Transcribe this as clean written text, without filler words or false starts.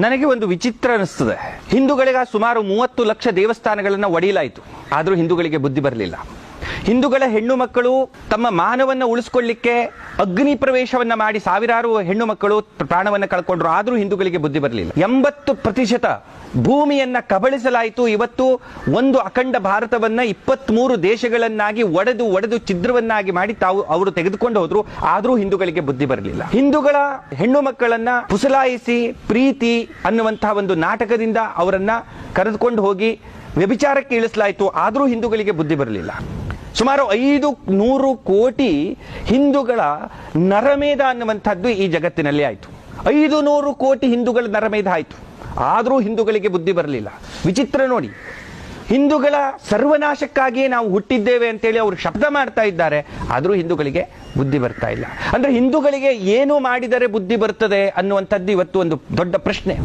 ನನಗೆ ಒಂದು ವಿಚಿತ್ರ ಅನಿಸ್ತದೆ. ಹಿಂದೂಗಳಿಗೆ ಸುಮಾರು 30 ಲಕ್ಷ ದೇವಸ್ಥಾನಗಳನ್ನು ಒಡೆಯಲಾಯಿತು, ಆದರೂ ಹಿಂದೂಗಳಿಗೆ ಬುದ್ಧಿ ಬರಲಿಲ್ಲ. ಹಿಂದೂಗಳ ಹೆಣ್ಣು ಮಕ್ಕಳು ತಮ್ಮ ಮಾನವನ್ನ ಉಳಿಸ್ಕೊಳ್ಳಿಕ್ಕೆ ಅಗ್ನಿ ಪ್ರವೇಶವನ್ನ ಮಾಡಿ ಸಾವಿರಾರು ಹೆಣ್ಣು ಮಕ್ಕಳು ಪ್ರಾಣವನ್ನ ಕಳ್ಕೊಂಡ್ರು, ಆದರೂ ಹಿಂದೂಗಳಿಗೆ ಬುದ್ಧಿ ಬರಲಿಲ್ಲ. 80% ಭೂಮಿಯನ್ನ ಕಬಳಿಸಲಾಯಿತು. ಇವತ್ತು ಒಂದು ಅಖಂಡ ಭಾರತವನ್ನ 23 ದೇಶಗಳನ್ನಾಗಿ ಒಡೆದು ಛಿದ್ರವನ್ನಾಗಿ ಮಾಡಿ ಅವರು ತೆಗೆದುಕೊಂಡು ಹೋದ್ರು, ಆದರೂ ಹಿಂದೂಗಳಿಗೆ ಬುದ್ಧಿ ಬರಲಿಲ್ಲ. ಹಿಂದೂಗಳ ಹೆಣ್ಣು ಮಕ್ಕಳನ್ನ ಪುಸಲಾಯಿಸಿ ಪ್ರೀತಿ ಅನ್ನುವಂತಹ ಒಂದು ನಾಟಕದಿಂದ ಅವರನ್ನ ಕರೆದುಕೊಂಡು ಹೋಗಿ ವ್ಯಭಿಚಾರಕ್ಕೆ ಇಳಿಸಲಾಯಿತು, ಆದರೂ ಹಿಂದೂಗಳಿಗೆ ಬುದ್ಧಿ ಬರಲಿಲ್ಲ. ಸುಮಾರು 500 ಕೋಟಿ ಹಿಂದೂಗಳ ನರಮೇಧ ಅನ್ನುವಂಥದ್ದು ಈ ಜಗತ್ತಿನಲ್ಲಿ ಆಯಿತು. 500 ಕೋಟಿ ಹಿಂದೂಗಳ ನರಮೇಧ ಆಯಿತು, ಆದರೂ ಹಿಂದೂಗಳಿಗೆ ಬುದ್ಧಿ ಬರಲಿಲ್ಲ. ವಿಚಿತ್ರ ನೋಡಿ, ಹಿಂದೂಗಳ ಸರ್ವನಾಶಕ್ಕಾಗಿಯೇ ನಾವು ಹುಟ್ಟಿದ್ದೇವೆ ಅಂತೇಳಿ ಅವರು ಶಬ್ದ ಮಾಡ್ತಾ ಇದ್ದಾರೆ, ಆದರೂ ಹಿಂದೂಗಳಿಗೆ ಬುದ್ಧಿ ಬರ್ತಾ ಇಲ್ಲ. ಅಂದ್ರೆ ಹಿಂದೂಗಳಿಗೆ ಏನು ಮಾಡಿದರೆ ಬುದ್ಧಿ ಬರ್ತದೆ ಅನ್ನುವಂಥದ್ದು ಇವತ್ತು ಒಂದು ದೊಡ್ಡ ಪ್ರಶ್ನೆ.